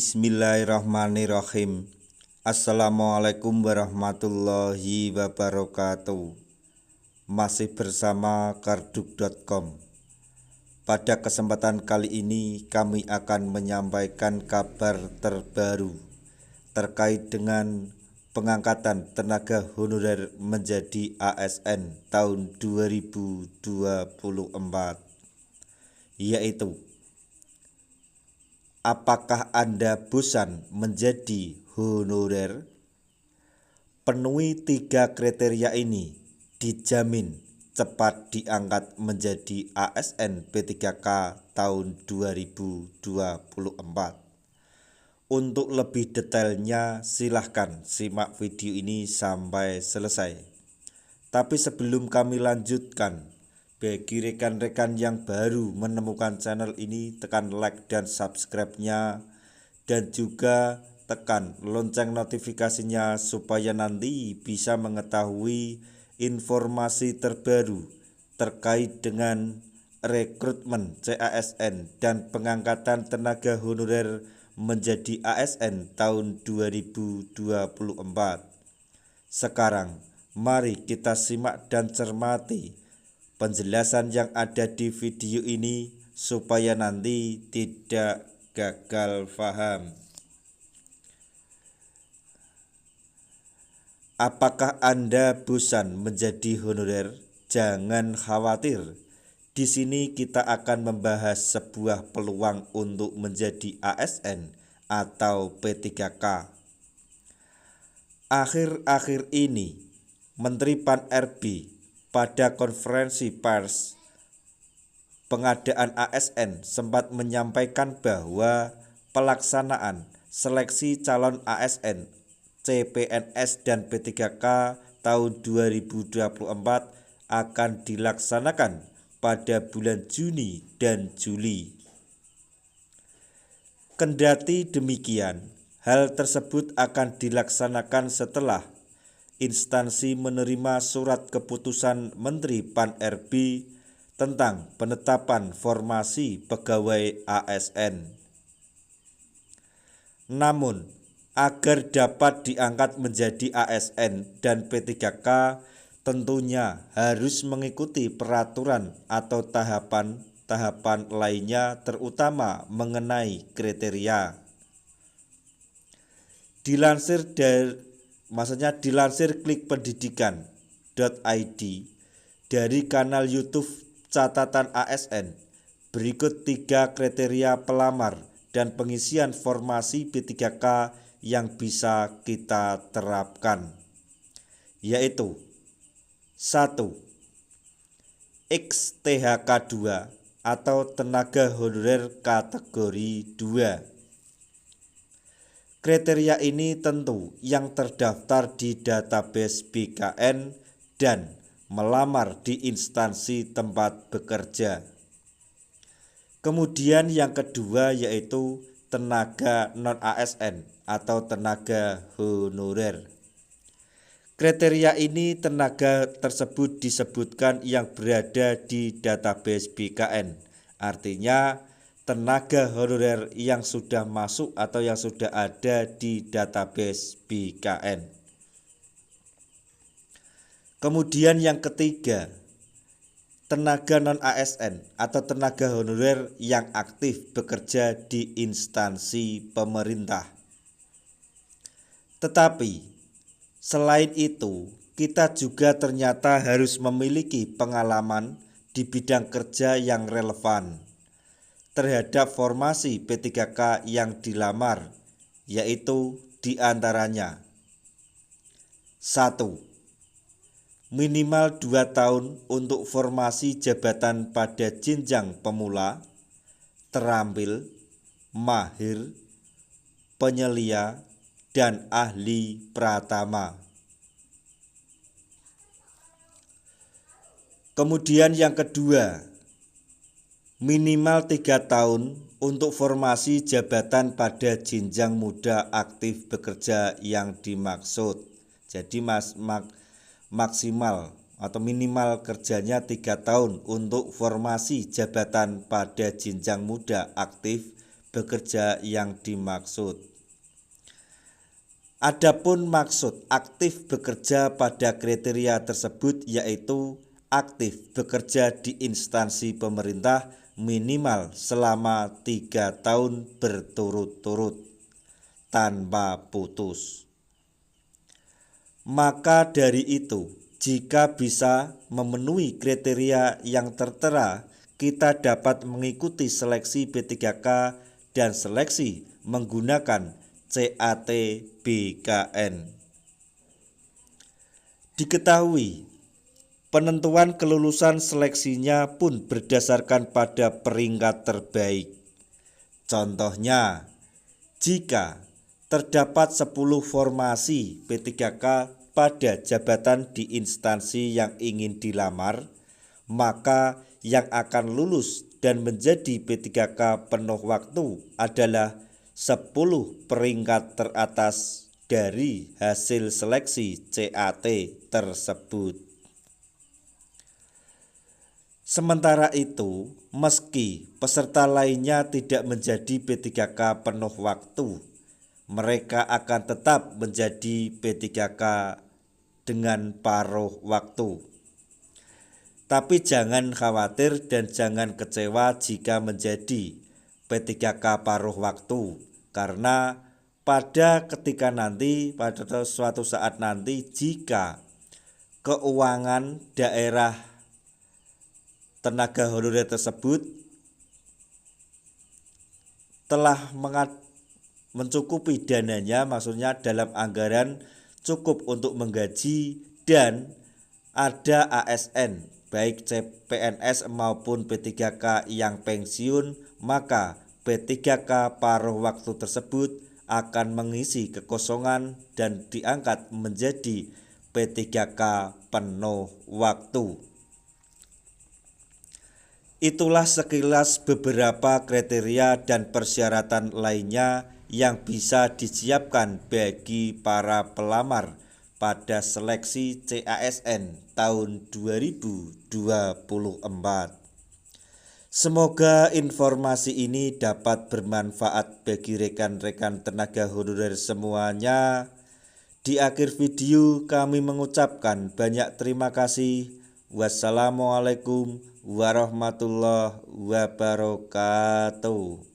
Bismillahirrahmanirrahim. Assalamualaikum warahmatullahi wabarakatuh. Masih bersama karduk.com. Pada kesempatan kali ini kami akan menyampaikan kabar terbaru terkait dengan pengangkatan tenaga honorer menjadi ASN tahun 2024, yaitu: apakah Anda bosan menjadi honorer? Penuhi 3 kriteria ini, dijamin cepat diangkat menjadi ASN P3K tahun 2024. Untuk lebih detailnya silahkan simak video ini sampai selesai. Tapi sebelum kami lanjutkan, bagi rekan-rekan yang baru menemukan channel ini, tekan like dan subscribe-nya, dan juga tekan lonceng notifikasinya supaya nanti bisa mengetahui informasi terbaru terkait dengan rekrutmen CASN dan pengangkatan tenaga honorer menjadi ASN tahun 2024. Sekarang mari kita simak dan cermati penjelasan yang ada di video ini supaya nanti tidak gagal paham. Apakah Anda bosan menjadi honorer? Jangan khawatir. Di sini kita akan membahas sebuah peluang untuk menjadi ASN atau P3K. Akhir-akhir ini, Menteri Pan-RB pada konferensi pers pengadaan ASN sempat menyampaikan bahwa pelaksanaan seleksi calon ASN, CPNS dan P3K tahun 2024 akan dilaksanakan pada bulan Juni dan Juli. Kendati demikian, hal tersebut akan dilaksanakan setelah instansi menerima surat keputusan Menteri Pan-RB tentang penetapan formasi pegawai ASN. Namun, agar dapat diangkat menjadi ASN dan P3K, tentunya harus mengikuti peraturan atau tahapan lainnya, terutama mengenai kriteria. Dilansir klikpendidikan.id dari kanal YouTube Catatan ASN, berikut 3 kriteria pelamar dan pengisian formasi P3K yang bisa kita terapkan, yaitu: 1. XTHK 2 atau tenaga honorer kategori 2. Kriteria ini tentu yang terdaftar di database BKN dan melamar di instansi tempat bekerja. Kemudian yang kedua yaitu tenaga non-ASN atau tenaga honorer. Kriteria ini tenaga tersebut disebutkan yang berada di database BKN, artinya tenaga honorer yang sudah masuk atau yang sudah ada di database BKN. Kemudian yang ketiga, tenaga non-ASN atau tenaga honorer yang aktif bekerja di instansi pemerintah. Tetapi selain itu, kita juga ternyata harus memiliki pengalaman di bidang kerja yang relevan terhadap formasi P3K yang dilamar, yaitu diantaranya: 1. Minimal 2 tahun untuk formasi jabatan pada jenjang pemula, terampil, mahir, penyelia, dan ahli pratama. Kemudian yang kedua, minimal 3 tahun untuk formasi jabatan pada jenjang muda aktif bekerja yang dimaksud. Jadi maksimal atau minimal kerjanya 3 tahun untuk formasi jabatan pada jenjang muda aktif bekerja yang dimaksud. Adapun maksud aktif bekerja pada kriteria tersebut yaitu aktif bekerja di instansi pemerintah minimal selama 3 tahun berturut-turut tanpa putus. Maka dari itu, jika bisa memenuhi kriteria yang tertera, kita dapat mengikuti seleksi P3K dan seleksi menggunakan CAT BKN. Diketahui, penentuan kelulusan seleksinya pun berdasarkan pada peringkat terbaik. Contohnya, jika terdapat 10 formasi P3K pada jabatan di instansi yang ingin dilamar, maka yang akan lulus dan menjadi P3K penuh waktu adalah 10 peringkat teratas dari hasil seleksi CAT tersebut. Sementara itu, meski peserta lainnya tidak menjadi P3K penuh waktu, mereka akan tetap menjadi P3K dengan paruh waktu. Tapi jangan khawatir dan jangan kecewa jika menjadi P3K paruh waktu, karena pada suatu saat nanti jika keuangan daerah tenaga honorer tersebut telah mencukupi dananya, maksudnya dalam anggaran cukup untuk menggaji dan ada ASN baik CPNS maupun P3K yang pensiun, maka P3K paruh waktu tersebut akan mengisi kekosongan dan diangkat menjadi P3K penuh waktu. Itulah sekilas beberapa kriteria dan persyaratan lainnya yang bisa disiapkan bagi para pelamar pada seleksi CASN tahun 2024. Semoga informasi ini dapat bermanfaat bagi rekan-rekan tenaga honorer semuanya. Di akhir video kami mengucapkan banyak terima kasih. Wassalamualaikum warahmatullahi wabarakatuh.